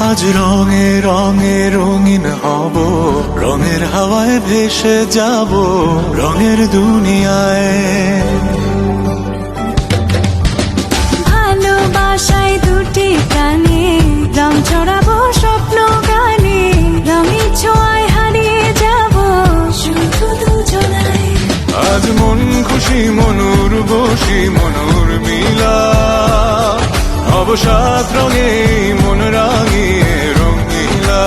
আজ রঙে রঙে রঙিন হব, রঙের হাওয়ায় ভেসে যাব রঙের দুনিয়ায়। ভালোবাসায় দুটি প্রাণে রং ছড়াবো স্বপ্ন গানে, রঙের ছোঁয়ায় হারিয়ে যাব শুধু দুজনায়। আজ মন খুশি মনুর বসি মনুর মিলা, অবসাদ রঙে মন রাঙিয়ে রঙিলা।